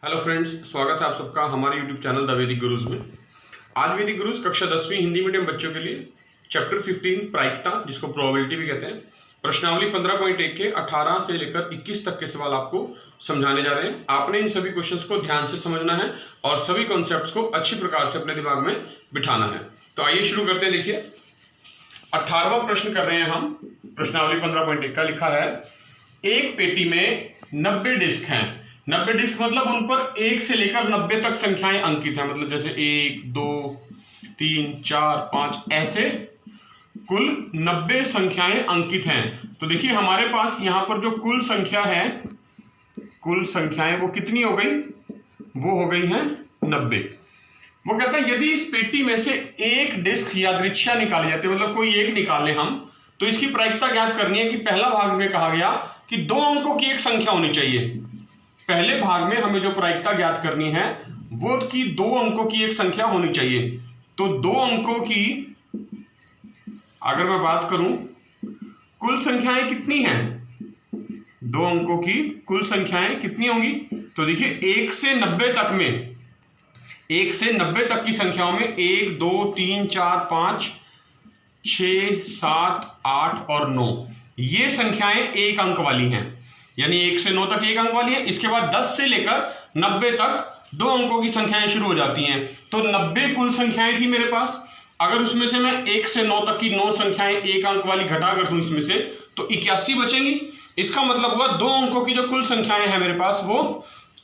Hello friends, स्वागत है आप सबका हमारे यूट्यूब चैनल द वैदिक गुरुज में। आज वैदिक गुरुज कक्षा 10वीं हिंदी मीडियम बच्चों के लिए चैप्टर 15 प्रायिकता, जिसको प्रोबेबिलिटी भी कहते हैं, प्रश्नावली 15.1 के 18 से लेकर 21 तक के सवाल आपको समझाने जा रहे हैं। आपने इन सभी क्वेश्चंस को ध्यान से समझना है और सभी कॉन्सेप्ट्स को अच्छी प्रकार से अपने दिमाग में बिठाना है। तो आइए शुरू करते हैं। देखिए 18वां प्रश्न कर रहे हैं हम। प्रश्नावली 15.1 का लिखा है, एक पेटी में 90 डिस्क हैं। 90 डिस्क मतलब उन पर 1 से लेकर 90 तक संख्याएं अंकित हैं। मतलब जैसे 1, 2, 3, 4, 5 ऐसे कुल 90 संख्याएं अंकित हैं। तो देखिए हमारे पास यहां पर जो कुल संख्या है, कुल संख्याएं वो कितनी हो गई? वो हो गई हैं 90। वो कहता है यदि इस पेटी में से एक डिस्क यादृच्छा निकाली जाती है, मतलब कोई एक निकालें हम, तो इसकी प्रायिकता ज्ञात करनी है। कि पहला भाग में कहा गया कि 2 अंकों की एक संख्या होनी चाहिए। पहले भाग में हमें जो प्रायिकता ज्ञात करनी है वो कि 2 अंकों की एक संख्या होनी चाहिए। तो 2 अंकों की अगर मैं बात करूं, कुल संख्याएं कितनी हैं? 2 अंकों की कुल संख्याएं कितनी होंगी? तो देखिए 1 से 90 तक में, 1 से 90 तक की संख्याओं में 1, 2, 3, 4, 5, 6, 7, 8 और 9 ये संख्याएं एक अंक वाली हैं। यानी 1 से 9 तक एक अंक वाली है। इसके बाद 10 से लेकर 90 तक 2 अंकों की संख्याएं शुरू हो जाती हैं। तो 90 कुल संख्याएं थी मेरे पास। अगर उसमें से मैं 1 से 9 तक की 9 संख्याएं एक अंक वाली घटा कर दूं इसमें से, तो 81 बचेंगी। इसका मतलब हुआ 2 अंकों की जो कुल संख्याएं हैं मेरे पास वो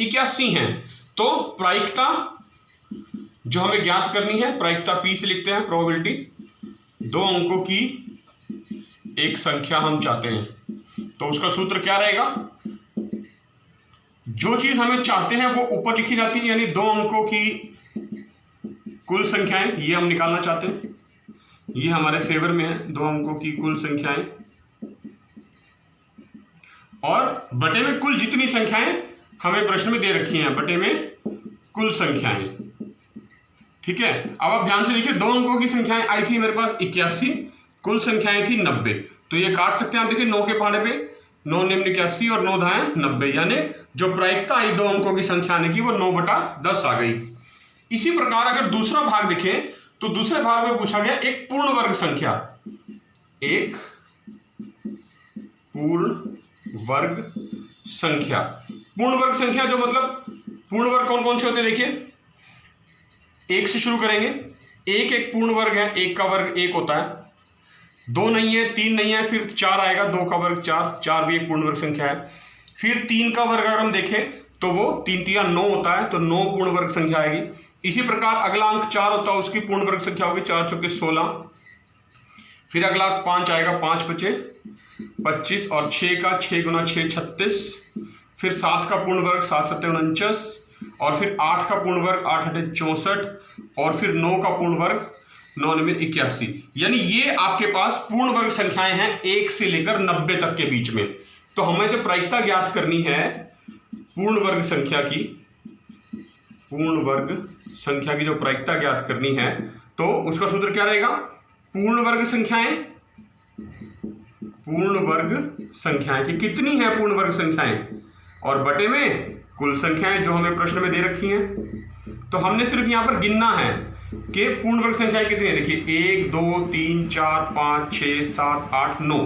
81 हैं। तो प्रायिकता जो हमें ज्ञात करनी है, प्रायिकता P से लिखते हैं, प्रोबेबिलिटी 2 अंकों की एक संख्या हम चाहते हैं। तो उसका सूत्र क्या रहेगा? जो चीज हमें चाहते हैं वो ऊपर लिखी जाती है, यानी 2 अंकों की कुल संख्याएं ये हम निकालना चाहते हैं। ये हमारे फेवर में है, 2 अंकों की कुल संख्याएं, और बटे में कुल जितनी संख्याएं हमें प्रश्न में दे रखी हैं, बटे में कुल संख्याएं। ठीक है, अब आप ध्यान से देखिए, 2 अंकों की संख्याएं आई थी मेरे पास 81, कुल संख्याएं थी 90। तो ये काट सकते हैं आप। देखिए 9 के पहाड़े पे 9 निम्न 81 और 9 दाएं 90, यानी जो प्रायिकता आई 2 अंकों की संख्या आने की वो 9/10 आ गई। इसी प्रकार अगर दूसरा भाग देखें तो दूसरे भाग में पूछा गया एक पूर्ण वर्ग संख्या, एक पूर्ण वर्ग संख्या। पूर्ण वर्ग संख्या जो मतलब पूर्ण वर्ग कौन कौन से होते हैं? देखिए 1 से शुरू करेंगे। 1 एक पूर्ण वर्ग है, 1 का वर्ग 1 होता है। 2 नहीं है, 3 नहीं है, फिर 4 आएगा, 2 का वर्ग 4, 4 भी एक पूर्ण वर्ग संख्या है। फिर 3 का वर्ग अगर हम देखें तो वो 3 3 9 होता है, तो 9 पूर्ण वर्ग संख्या आएगी। इसी प्रकार अगला अंक 4 होता है, उसकी पूर्ण वर्ग संख्या होगी 4 चौके 16। फिर अगला 5 आएगा, 5 बचे 25, और 6 का 6 गुना 6 36। फिर 7 का पूर्ण वर्ग 7 7 49, और फिर 8 का पूर्ण वर्ग 8 8 64, और फिर 9 का पूर्ण वर्ग 9 9 81। यानी ये आपके पास पूर्ण वर्ग संख्याएं हैं 1 से लेकर 90 तक के बीच में। तो हमें जो प्रायिकता ज्ञात करनी है पूर्ण वर्ग संख्या की, पूर्ण वर्ग संख्या की जो प्रायिकता ज्ञात करनी है, तो उसका सूत्र क्या रहेगा? पूर्ण वर्ग संख्याएं, पूर्ण वर्ग संख्याएं की कितनी है पूर्ण वर्ग संख्याएं, और बटे में कुल संख्याएं जो हमें प्रश्न में दे रखी हैं। तो हमने सिर्फ यहां पर गिनना है कि पूर्ण वर्ग संख्याएं कितनी है। देखिए 1 2 3 4 5 6 7 8 9,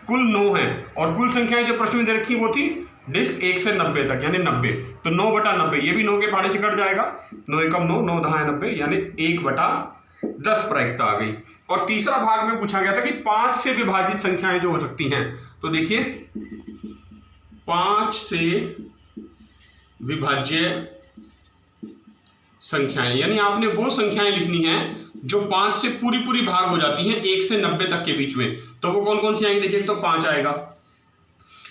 कुल 9 है। और कुल संख्याएं जो प्रश्न में दे रखी वो थी डिस्क 1 से 90 तक, यानी 90। तो 9/90, ये भी 9 के पहाड़े से कट जाएगा। 9 एकम 9, 9 दहां 90, यानी 1/10 प्रायिकता आ गई। और तीसरा भाग में पूछा गया था कि 5 से विभाजित संख्याएं जो हो सकती हैं। तो देखिए 5 से विभाज्य संख्याएं, यानी आपने वो संख्याएं लिखनी है जो 5 से पूरी पूरी भाग हो जाती हैं 1 से 90 तक के बीच में। तो वो कौन कौन सी आएंगी? देखिए तो 5 आएगा,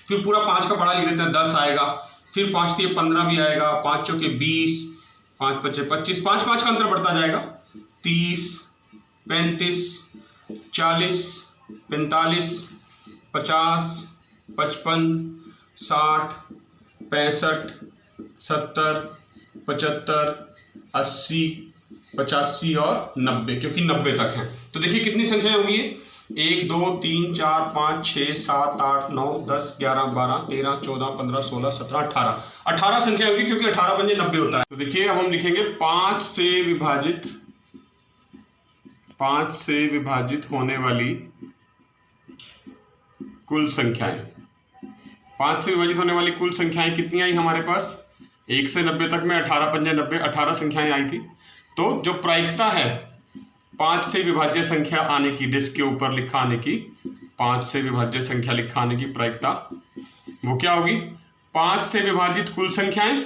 फिर पूरा 5 का बड़ा लिख देते हैं, 10 आएगा, फिर 5 से 15 भी आएगा, 5 चौके 20, 5 पचे 25, 5 5 का अंतर बढ़ता जाएगा, 30 35 40 45 50 55 60 65 70 75 80 85 और 90, क्योंकि 90 तक है। तो देखिए कितनी संख्याएं होंगी? 1 2 3 4 5 6 7 8 9 10 11 12 13 14 15 16 17 18 18 संख्या होगी, क्योंकि 18 पंजे 90 होता है। तो देखिए अब हम लिखेंगे 5 से विभाजित होने वाली कुल संख्याएं। 5 से विभाजित होने वाली कुल संख्याएं कितनी आई हमारे पास? 1 से 90 तक में 18 पंजे 90, 18 संख्याएं आई थी। तो जो प्रायिकता है 5 से विभाज्य संख्या आने की, डिस्क के ऊपर लिखा आने की, 5 से विभाज्य संख्या लिखा आने की प्रायिकता, वो क्या होगी? 5 से विभाजित कुल संख्याएं,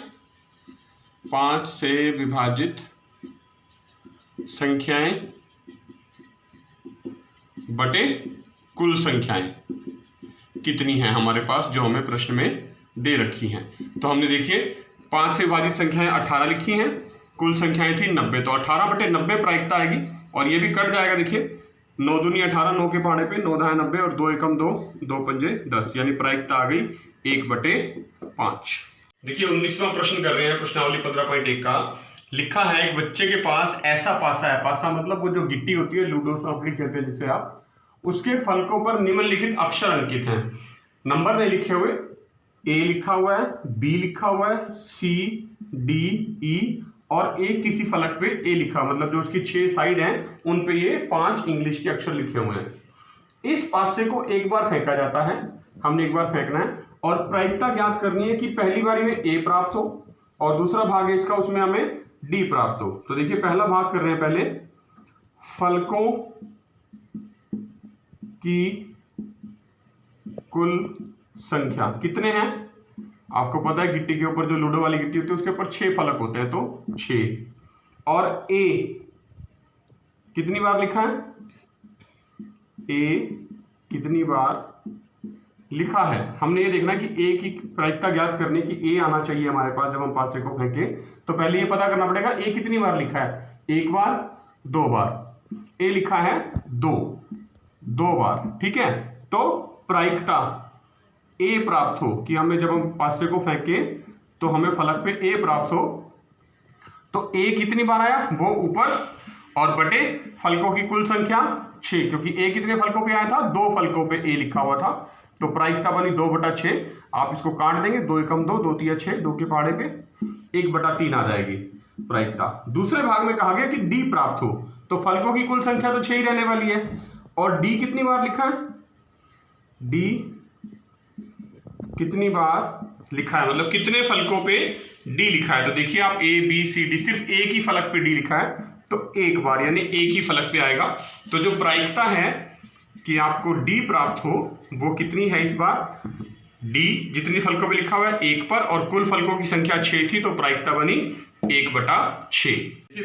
5 से विभाजित संख्याएं बटे कुल संख्याएं कितनी हैं हमारे पास, जो हमें प्रश्न में दे रखी हैं। तो हमने देखिए 5 से विभाजित संख्याएं 18 लिखी हैं, कुल संख्याएं थी 90, तो 18 बटे 90 प्रायिकता आएगी, और ये भी कट जाएगा। देखिए 9 दूनी 18, 9 के पहाड़े पे 9 दाएं 90 और 2 एकम 2, 2 पंजे 10, यानी प्रायिकता आ गई 1/5। देखिए 19वां प्रश्न कर रहे हैं, प्रश्नावली 15.1 का। लिखा है एक बच्चे के पास ऐसा पासा है, पासा मतलब वो जो गिट्टी होती है, लूडो सांपड़ी खेलते हैं जिससे आप, उसके फलकों पर निम्नलिखित अक्षर अंकित हैं। नंबर नहीं लिखे हुए, ए लिखा हुआ है, बी लिखा हुआ है, सी डी ई, और एक किसी फलक पे ए लिखा, मतलब जो उसकी 6 साइड हैं उन पे ये 5 इंग्लिश के अक्षर लिखे हुए हैं। इस पासे को एक बार फेंका जाता है, हमने एक बार फेंकना है, और प्रायिकता ज्ञात करनी है कि पहली बारी में ए प्राप्त हो और दूसरा भाग है इसका, उसमें हमें डी प्राप्त हो। तो देखिए पहला भाग कर रहे हैं, पहले फलकों की कुल संख्या कितने हैं? आपको पता है गिट्टी के ऊपर जो लूडो वाली गिट्टी होती है उसके ऊपर 6 फलक होते हैं, तो 6। और ए कितनी बार लिखा है? ए कितनी बार लिखा है? हमने ये देखना है कि ए की प्रायिकता ज्ञात करने की, ए आना चाहिए हमारे पास जब हम पासे को फेंके। तो पहले ये पता करना पड़ेगा ए कितनी बार लिखा है। 1 बार, 2 बार। ए लिखा है 2 बार, ठीक है। तो प्रायिकता ए प्राप्त हो कि हमें जब हम पासे को फेंके तो हमें फलक पे ए प्राप्त हो, तो ए कितनी बार आया वो ऊपर, और बटे फलकों की कुल संख्या 6, क्योंकि ए कितने फलकों पे आया था? 2 फलकों पे ए लिखा हुआ था, तो प्रायिकता बनी 2/6। आप इसको काट देंगे, 2 एकम 2, 2 तिया 6, 2 के पहाड़े पे 1/3 आ जाएगी प्रायिकता। दूसरे भाग में कहा गया कि डी प्राप्त हो, तो फलकों की कुल संख्या तो 6 ही रहने वाली है, और डी कितनी बार लिखा है? डी कितनी बार लिखा है, मतलब कितने फलकों पे डी लिखा है। तो देखिए आप ए बी सी डी, सिर्फ एक ही फलक पे डी लिखा है, तो एक बार, यानी एक ही फलक पे आएगा। तो जो प्रायिकता है कि आपको डी प्राप्त हो वो कितनी है इस बार? डी जितनी फलकों पे लिखा हुआ है 1 पर, और कुल फलकों की संख्या 6 थी, तो प्रायिकता बनी 1/6।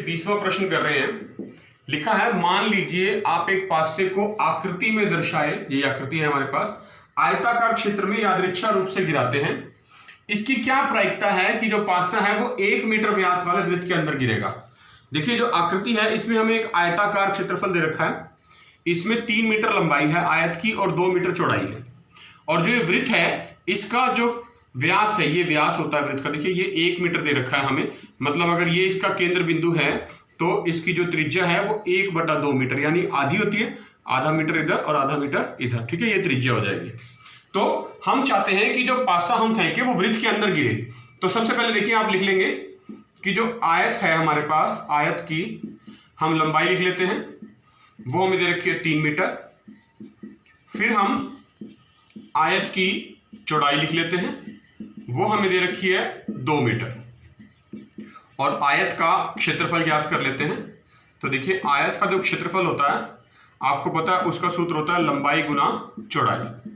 20वां प्रश्न कर रहे हैं। लिखा है मान लीजिए आप एक पासे को आकृति में दर्शाए, ये आकृति है हमारे पास, आयताकार क्षेत्र में यादृच्छा रूप से गिराते हैं। इसकी क्या प्रायिकता है कि जो पासा है वो 1 मीटर व्यास वाले वृत्त के अंदर गिरेगा। देखिए जो आकृति है इसमें हमें एक आयताकार क्षेत्रफल दे रखा है, इसमें 3 मीटर लंबाई है आयत की और 2 मीटर चौड़ाई है, और जो ये वृत्त है इसका जो व्यास है, ये व्यास होता है वृत्त का, देखिए ये 1 मीटर दे रखा है हमें, मतलब अगर ये इसका केंद्र बिंदु है तो इसकी जो त्रिज्या है वो 1/2 मीटर, यानी आधी होती है, आधा मीटर इधर और आधा मीटर इधर, ठीक है, ये त्रिज्या हो जाएगी। तो हम चाहते हैं कि जो पासा हम फेंके वो वृत्त के अंदर गिरे। तो सबसे पहले देखिए आप लिख लेंगे कि जो आयत है हमारे पास, आयत की हम लंबाई लिख लेते हैं, वो हमें दे रखी है 3 मीटर। फिर हम आयत की चौड़ाई लिख लेते हैं, वो हमें दे रखी है 2 मीटर, और आयत का क्षेत्रफल ज्ञात कर लेते हैं। तो देखिए आयत का जो क्षेत्रफल होता है आपको पता है उसका सूत्र होता है लंबाई गुना चौड़ाई।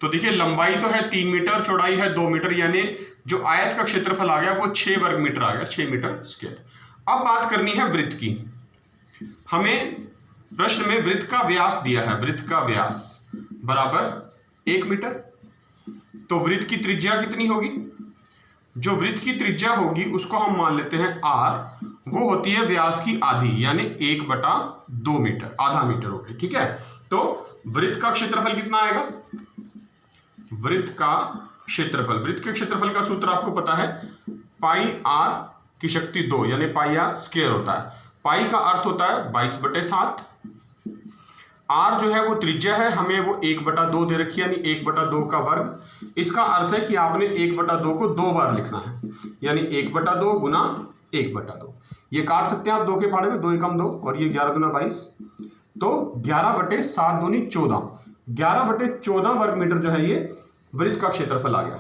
तो देखिए लंबाई तो है 3 मीटर, चौड़ाई है 2 मीटर, यानी जो आयत का क्षेत्रफल आ गया वो 6 वर्ग मीटर आ गया, 6 मीटर स्क्वायर। अब बात करनी है वृत्त की। हमें प्रश्न में वृत्त का व्यास दिया है, वृत्त का व्यास बराबर 1 मीटर। तो वृत्त की त्रिज्या कितनी होगी? जो वृत्त की त्रिज्या होगी उसको हम मान लेते हैं r, वो होती है व्यास की आधी, यानी 1/2 मीटर, आधा मीटर हो गई, ठीक है। तो वृत्त का क्षेत्रफल कितना आएगा? वृत्त का क्षेत्रफल, वृत्त के क्षेत्रफल का सूत्र आपको पता है, पाई r की शक्ति 2, यानी पाई r स्क्वायर होता है। पाई का अर्थ होता है 22/7। r जो है वो त्रिज्या है, हमें वो 1/2 दे रखी है, यानी 1/2 का वर्ग। इसका अर्थ है कि आपने 1/2 को 2 बार लिखना है, यानी 1/2 गुना 1/2। ये काट सकते हैं आप 2 के पहाड़े में, 2 एकम 2 और ये 11 दूना 22, तो 11/7 दूनी 14, 11/14 वर्ग मीटर जो है ये वृत्त का क्षेत्रफल आ गया।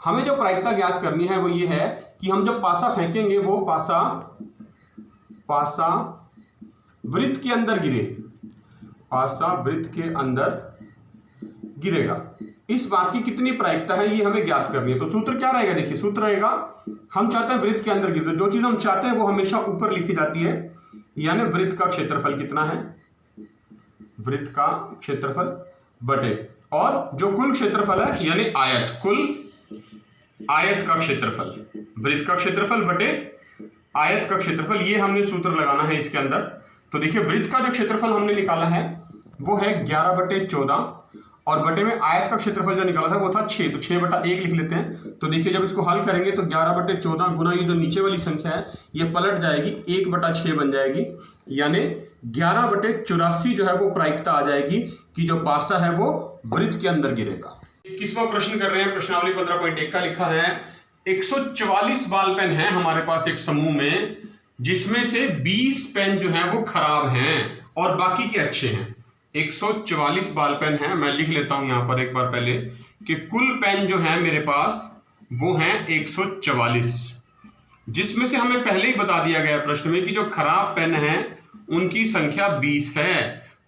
हमें जो प्रायिकता ज्ञात करनी है वो ये है कि हम जब पासा फेंकेंगे वो पासा वृत्त के अंदर गिरे, पासा वृत्त के अंदर गिरेगा। इस बात की कितनी प्रायिकता है ये हमें ज्ञात करनी है। तो सूत्र क्या रहेगा, देखिए सूत्र रहेगा, हम चाहते हैं वृत्त के अंदर गिरे, जो चीज हम चाहते हैं वो हमेशा ऊपर लिखी जाती है, यानी वृत्त का क्षेत्रफल कितना है, वृत्त का क्षेत्रफल बटे, और जो कुल क्षेत्रफल है यानी आयत, कुल आयत का क्षेत्रफल, वृत्त का क्षेत्रफल बटे आयत का क्षेत्रफल, ये हमने सूत्र लगाना है इसके अंदर। तो देखिए वृत्त का जो क्षेत्रफल हमने निकाला है वो है 11/14 और बटे में आयत का क्षेत्रफल जो निकाला था वो था 6, तो 6/1 लिख लेते हैं। तो देखिए जब इसको हल करेंगे तो 11/14 गुना ये जो नीचे वाली संख्या है ये पलट जाएगी, 1/6 बन जाएगी, यानी 11/84 जो है वो प्रायिकता आ जाएगी कि जो पासा है वो वृत्त के अंदर गिरेगा। 21वां प्रश्न कर रहे हैं, प्रश्नावली 15.1 का लिखा है 144 बॉल पेन है हमारे पास एक समूह में, जिसमें से 20 पेन जो है वो खराब हैं और बाकी के अच्छे हैं। 144 बॉल पेन है, मैं लिख लेता हूं यहां पर एक बार पहले कि कुल पेन जो है मेरे पास वो हैं 144, जिसमें से हमें पहले ही बता दिया गया प्रश्न में कि जो खराब पेन है उनकी संख्या 20 है।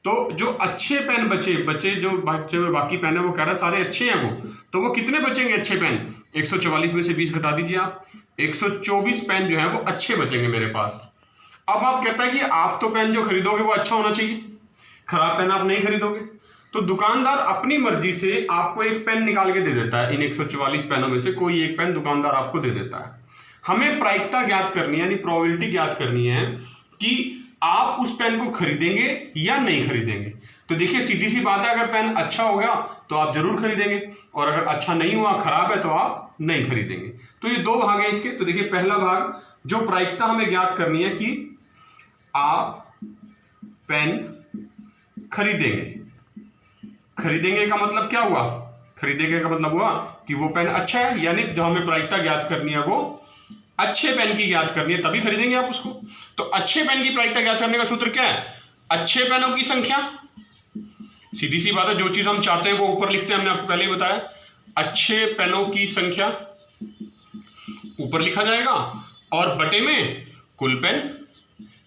तो जो अच्छे पेन बचे जो बाकी पेन है वो कह रहा है सारे अच्छे हैं, तो वो कितने बचेंगे अच्छे पेन, 144 में से 20 घटा दीजिए आप, 124 पेन जो है वो अच्छे बचेंगे मेरे पास। अब आप कहता है कि आप तो पेन जो खरीदोगे वो अच्छा होना चाहिए, खराब पेन आप नहीं खरीदोगे, तो दुकानदार अपनी मर्जी से आपको एक पेन निकाल के दे देता है, इन 144 पेनों में से कोई एक पेन दुकानदार आपको दे देता है। हमें प्रायिकता ज्ञात करनी है, यानी प्रोबेबिलिटी ज्ञात करनी है कि आप उस पेन को खरीदेंगे या नहीं खरीदेंगे। तो देखिए सीधी सी बात है, अगर पेन अच्छा हो गया तो आप जरूर खरीदेंगे, और अगर अच्छा नहीं हुआ, खराब है, तो आप नहीं खरीदेंगे। तो ये 2 भाग हैं इसके। तो देखिए पहला भाग जो प्रायिकता हमें ज्ञात करनी है कि आप पेन खरीदेंगे। खरीदेंगे का मतलब क्या हुआ, खरीदेंगे का मतलब हुआ कि वो पेन अच्छा है, यानी जो हमें प्रायिकता ज्ञात करनी है वो अच्छे पेन की ज्ञात करनी है, तभी खरीदेंगे आप उसको। तो अच्छे पेन की प्रायिकता ज्ञात करने का सूत्र क्या है, अच्छे पेनों की संख्या, सीधी सी बात है, जो चीज हम चाहते हैं वो ऊपर लिखते हैं, हमने आपको पहले ही बताया, अच्छे पेनों की संख्या ऊपर लिखा जाएगा और बटे में कुल पेन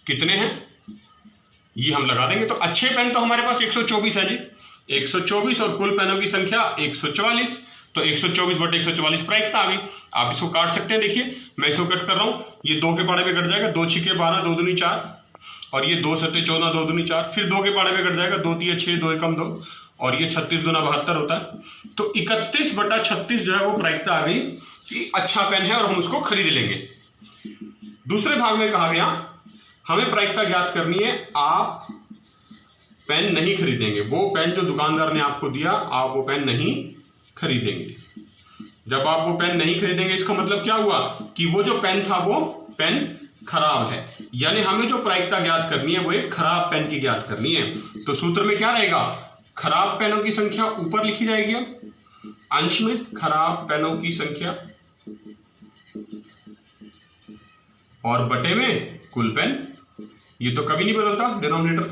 कितने हैं ये हम लगा देंगे। तो अच्छे पेन तो हमारे पास 124 है जी, 124 और कुल पेनों की संख्या 144, तो 124/144 प्रायिकता आ गई। आप इसको काट सकते हैं, देखिए मैं इसको कट कर रहा हूं, ये 2 के पहाड़े पे कट जाएगा, 2 छिके 12, 2 दूनी 4, और ये 2 सत्ते 14, 2 दूनी 4, फिर 2 के पहाड़े पे कट जाएगा, 2 तिया 6, 2 एकम 2, और ये 36 दूना 72 होता है। तो 31/36 जो है वो प्रायिकता आ गई कि अच्छा पेन है और हम उसको खरीद लेंगे। दूसरे भाग में कहा गया हमें प्रायिकता ज्ञात करनी है, आप पेन नहीं खरीदेंगे, वो पेन जो दुकानदार ने आपको दिया आप वो पेन नहीं खरीदेंगे। जब आप वो पेन नहीं खरीदेंगे इसका मतलब क्या हुआ कि वो जो पेन था वो पेन खराब है, यानी हमें जो प्रायिकता ज्ञात करनी है वो एक खराब पेन की ज्ञात करनी है। तो सूत्र में क्या रहेगा, खराब पेनों की संख्या ऊपर लिखी जाएगी, अंश में खराब पेनों की संख्या और बटे में कुल पेन, ये तो कभी नहीं बदलता डिनोमिनेटर।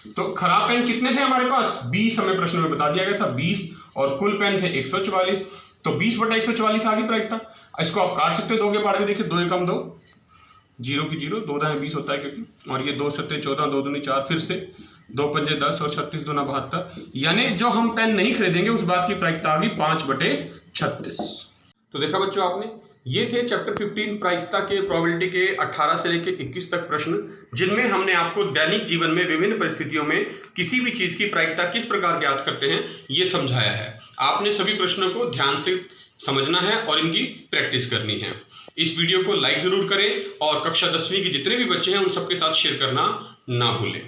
तो खराब पेन कितने थे हमारे पास, 20 हमें प्रश्न में बता दिया गया था, 20, और कुल पेन थे 144, तो 20/144 आ गई प्रायिकता। इसको आप काट सकते हो 2 के पहाड़े में, देखिए 2 एकम 2, 0 की 0, 2 दाएं 20 होता है क्योंकि, और ये 2 सत्ते 14, 2 दूनी 4, फिर से 2 पंजे 10 और 36 दूना 72, यानी जो हम पेन नहीं खरीदेंगे उस बात की प्रायिकता आ गई 5/36। तो देखा बच्चों आपने, ये थे चैप्टर 15 प्रायिकता के प्रोबेबिलिटी के 18 से लेकर 21 तक प्रश्न, जिनमें हमने आपको दैनिक जीवन में विभिन्न परिस्थितियों में किसी भी चीज की प्रायिकता किस प्रकार ज्ञात करते हैं ये समझाया है। आपने सभी प्रश्नों को ध्यान से समझना है और इनकी प्रैक्टिस करनी है। इस वीडियो को लाइक जरूर करें और कक्षा 10वीं के जितने भी बच्चे हैं उन सबके साथ शेयर करना ना भूलें।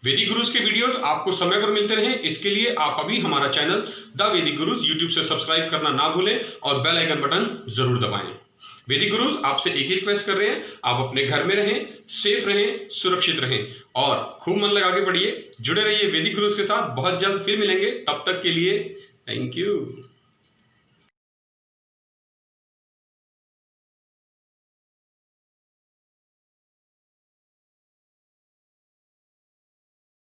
वैदिक गुरुज के वीडियोस आपको समय पर मिलते रहें, इसके लिए आप अभी हमारा चैनल द वैदिक गुरुज यूट्यूब से सब्सक्राइब करना ना भूलें और बेल आइकन बटन जरूर दबाएं। वैदिक गुरुज आपसे एक ही रिक्वेस्ट कर रहे हैं, आप अपने घर में रहें, सेफ रहें, सुरक्षित रहें और खूब मन लगा के पढ़िए। जुड़े रहिए वैदिक गुरुज के साथ। बहुत जल्द फिर मिलेंगे, तब तक के लिए थैंक यू।